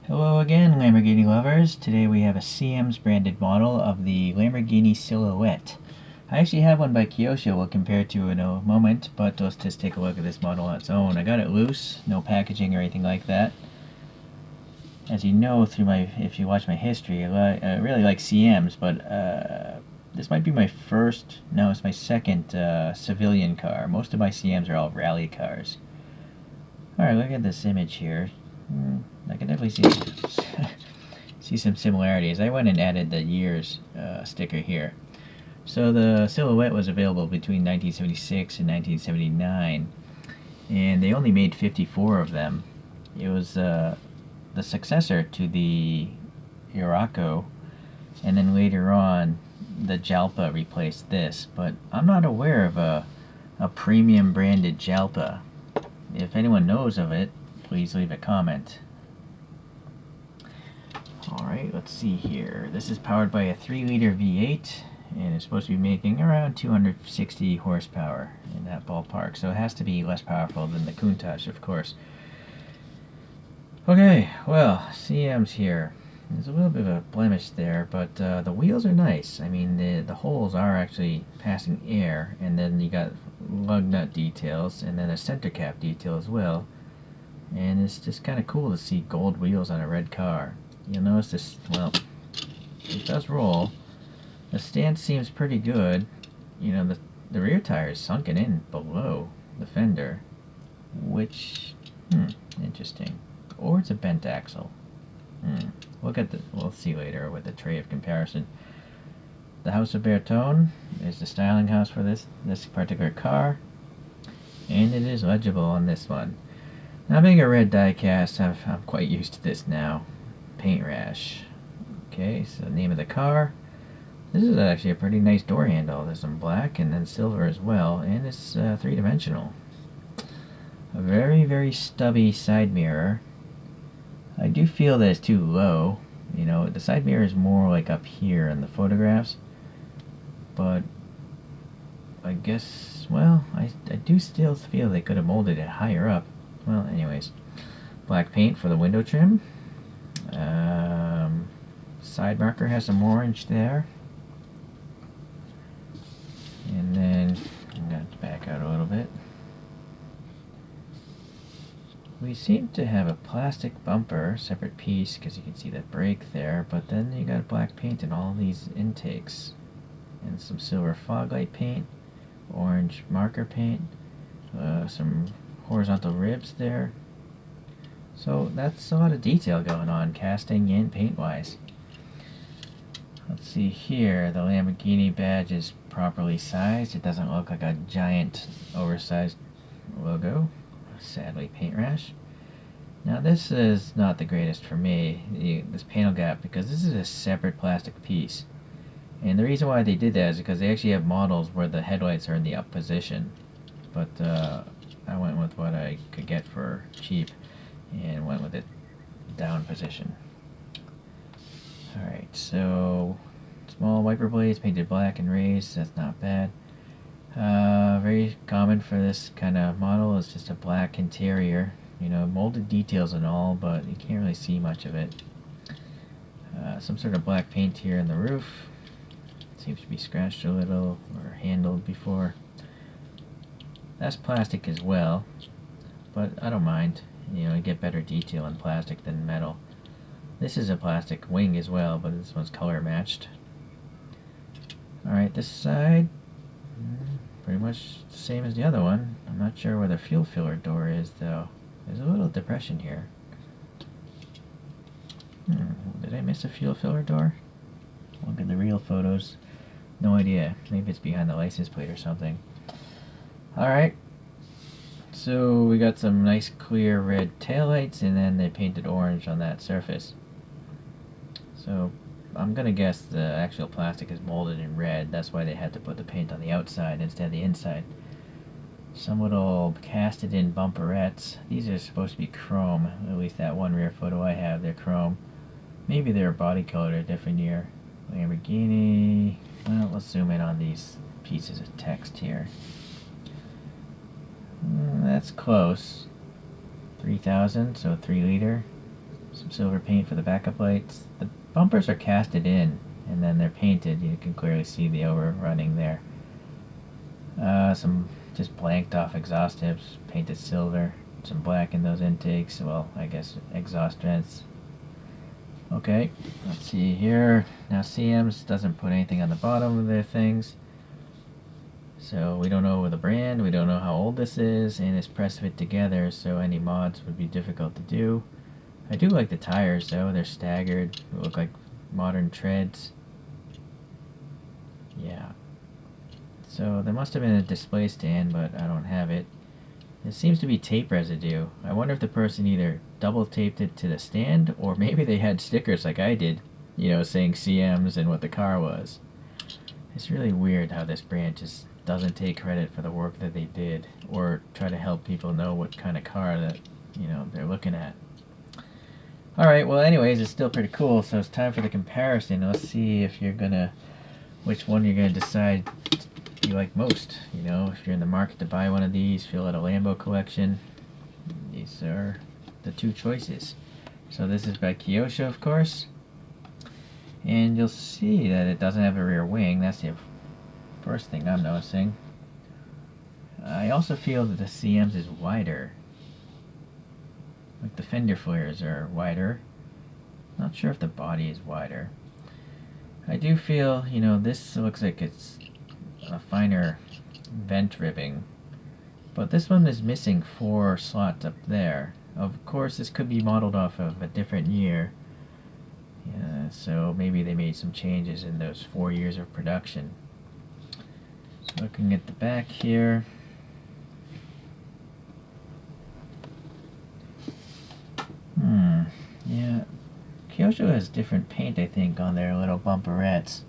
Hello again, Lamborghini lovers. Today we have a CM's branded model of the Lamborghini Silhouette. I actually have one by Kyosho we'll compare to in a moment, but let's just take a look at this model on its own. I got it loose, no packaging or anything like that. As you know, if you watch my history, I really like CMs, but this might be my first, no, it's my second civilian car. Most of my CMs are all rally cars. Alright, look at this image here. I can definitely see some similarities. I went and added the years sticker here. So the Silhouette was available between 1976 and 1979, and they only made 54 of them. It was the successor to the Irako, and then later on the Jalpa replaced this, but I'm not aware of a premium branded Jalpa. If anyone knows of it, please leave a comment. Alright, let's see here. This is powered by a 3-liter V8, and it's supposed to be making around 260 horsepower in that ballpark, so it has to be less powerful than the Countach, of course. Okay, well, CM's here. There's a little bit of a blemish there, but the wheels are nice. I mean, the holes are actually passing air, and then you got lug nut details, and then a center cap detail as well. And it's just kind of cool to see gold wheels on a red car. You'll notice this, well, it does roll. The stance seems pretty good. You know, the rear tire is sunken in below the fender, which, interesting. Or it's a bent axle. We'll see later with the tray of comparison. The House of Bertone is the styling house for this particular car, and it is legible on this one. Now, being a red die cast, I'm quite used to this now. Paint rash. Okay, so the name of the car. This is actually a pretty nice door handle. There's some black and then silver as well, and it's three-dimensional. A very, very stubby side mirror. I do feel that it's too low. You know, the side mirror is more like up here in the photographs, but I guess, well, I do still feel they could have molded it higher up. Well, anyways, black paint for the window trim. Side marker has some orange there. And then, I'm going to back out a little bit. We seem to have a plastic bumper, separate piece, because you can see that brake there, but then you got black paint in all these intakes. And some silver fog light paint, orange marker paint, some horizontal ribs there. So that's a lot of detail going on, casting and paint-wise. Let's see here, the Lamborghini badge is properly sized. It doesn't look like a giant, oversized logo. Sadly, paint rash. Now this is not the greatest for me, this panel gap, because this is a separate plastic piece. And the reason why they did that is because they actually have models where the headlights are in the up position. But I went with what I could get for cheap and went with it down position. Alright, so small wiper blades painted black and raised, that's not bad. Very common for this kind of model is just a black interior. You know, molded details and all, but you can't really see much of it. Some sort of black paint here in the roof. Seems to be scratched a little or handled before. That's plastic as well, but I don't mind. You know, you get better detail in plastic than metal. This is a plastic wing as well, but this one's color matched. Alright, this side, pretty much the same as the other one. I'm not sure where the fuel filler door is though. There's a little depression here. Did I miss a fuel filler door? Look at the real photos. No idea. Maybe it's behind the license plate or something. Alright. So we got some nice clear red taillights, and then they painted orange on that surface. So I'm gonna guess the actual plastic is molded in red. That's why they had to put the paint on the outside instead of the inside. Some little casted in bumperettes. These are supposed to be chrome. At least that one rear photo I have, they're chrome. Maybe they're body colored a different year. Lamborghini. Well, let's zoom in on these pieces of text here. That's close. 3,000, so 3 liter. Some silver paint for the backup lights. The bumpers are casted in, and then they're painted. You can clearly see the overrunning there. Some just blanked off exhaust tips, painted silver. Some black in those intakes. Well, I guess exhaust vents. Okay, let's see here. Now CM's doesn't put anything on the bottom of their things. So we don't know the brand, we don't know how old this is, and it's press fit together, so any mods would be difficult to do. I do like the tires though, they're staggered, they look like modern treads. Yeah. So there must have been a display stand, but I don't have it. It seems to be tape residue. I wonder if the person either double taped it to the stand, or maybe they had stickers like I did, you know, saying CMs and what the car was. It's really weird how this brand just doesn't take credit for the work that they did, or try to help people know what kind of car that, you know, they're looking at. Alright, well anyways, it's still pretty cool, so it's time for the comparison. Let's see if you're gonna, which one you're gonna decide you like most. You know, if you're in the market to buy one of these, fill out a Lambo collection, these are the two choices. So this is by Kyosho, of course, and you'll see that it doesn't have a rear wing. That's the first thing I'm noticing. I also feel that the CM's is wider. Like the fender flares are wider. Not sure if the body is wider. I do feel, you know, this looks like it's a finer vent ribbing, but this one is missing 4 slots up there. Of course, this could be modeled off of a different year. Yeah, so maybe they made some changes in those 4 years of production. Looking at the back here, yeah, Kyosho has different paint, I think, on their little bumperettes,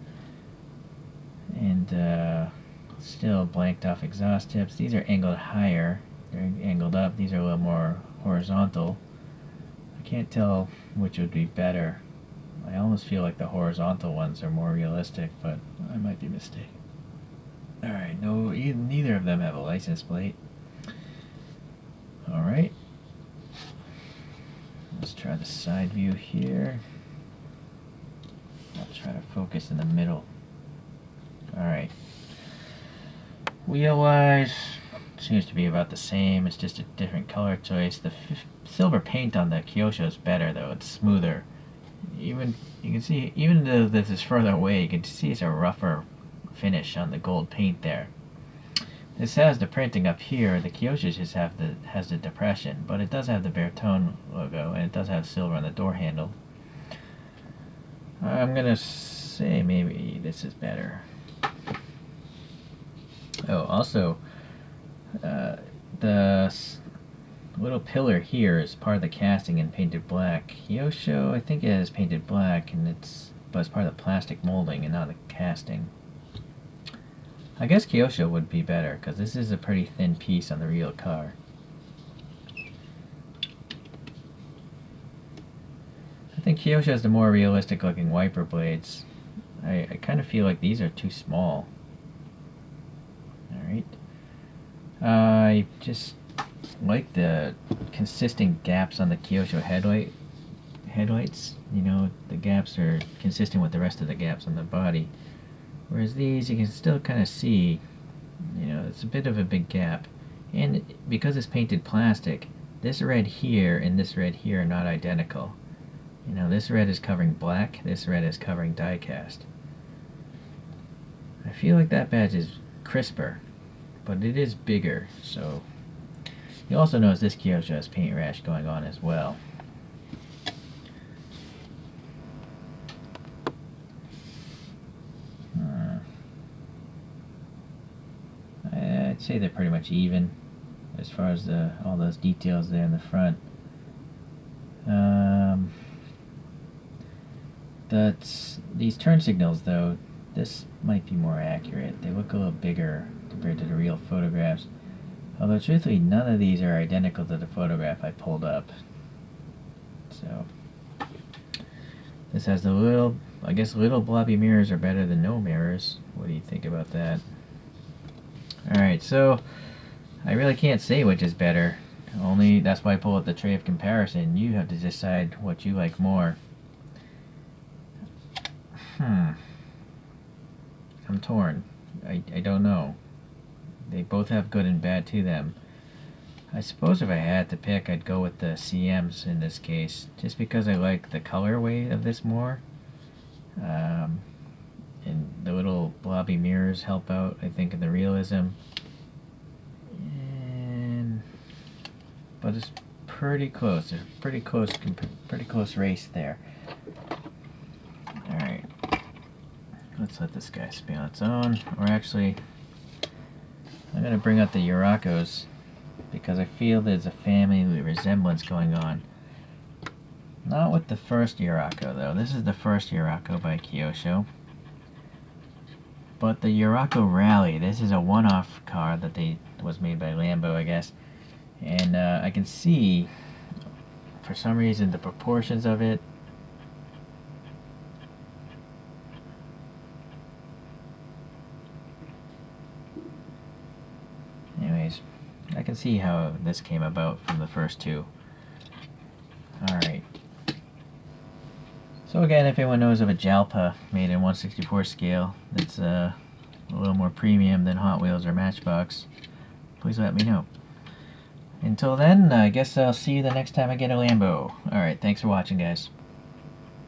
and still blanked off exhaust tips. These are angled higher, they're angled up. These are a little more horizontal. I can't tell which would be better. I almost feel like the horizontal ones are more realistic, but I might be mistaken. Alright, no, neither of them have a license plate. Alright. Let's try the side view here. I'll try to focus in the middle. Alright. Wheel-wise, seems to be about the same. It's just a different color choice. The silver paint on the Kyosho is better, though. It's smoother. Even you can see, even though this is further away, you can see it's a rougher finish on the gold paint there. This has the printing up here. The Kyosho just has the depression, but it does have the Bertone logo, and it does have silver on the door handle. I'm gonna say maybe this is better. Oh, also, the little pillar here is part of the casting and painted black. Kyosho, I think it is painted black, and but it's part of the plastic molding and not the casting. I guess Kyosho would be better, because this is a pretty thin piece on the real car. I think Kyosho has the more realistic looking wiper blades. I kind of feel like these are too small. Alright. I just like the consistent gaps on the Kyosho headlights. You know, the gaps are consistent with the rest of the gaps on the body. Whereas these, you can still kind of see, you know, it's a bit of a big gap. And because it's painted plastic, this red here and this red here are not identical. You know, this red is covering black, this red is covering die-cast. I feel like that badge is crisper, but it is bigger, so... You also notice this Kyosho has paint rash going on as well. I'd say they're pretty much even as far as all those details there in the front. These turn signals, though, this might be more accurate. They look a little bigger compared to the real photographs. Although, truthfully, none of these are identical to the photograph I pulled up. So, this has the little, I guess little blobby mirrors are better than no mirrors. What do you think about that? Alright, so I really can't say which is better. Only that's why I pull up the tray of comparison. You have to decide what you like more. I'm torn. I don't know. They both have good and bad to them. I suppose if I had to pick, I'd go with the CMs in this case, just because I like the colorway of this more. And the little blobby mirrors help out, I think, in the realism. But it's pretty close. There's a pretty close race there. All right, let's let this guy spin on its own. Or actually, I'm gonna bring out the Yurakos because I feel there's a family resemblance going on. Not with the first Yurako though. This is the first Yurako by Kyosho. But the Yurako Rally, this is a one-off car that was made by Lambo, I guess. And I can see, for some reason, the proportions of it. Anyways, I can see how this came about from the first two. Alright. So again, if anyone knows of a Jalpa made in 1/64 scale that's a little more premium than Hot Wheels or Matchbox, please let me know. Until then, I guess I'll see you the next time I get a Lambo. Alright, thanks for watching, guys.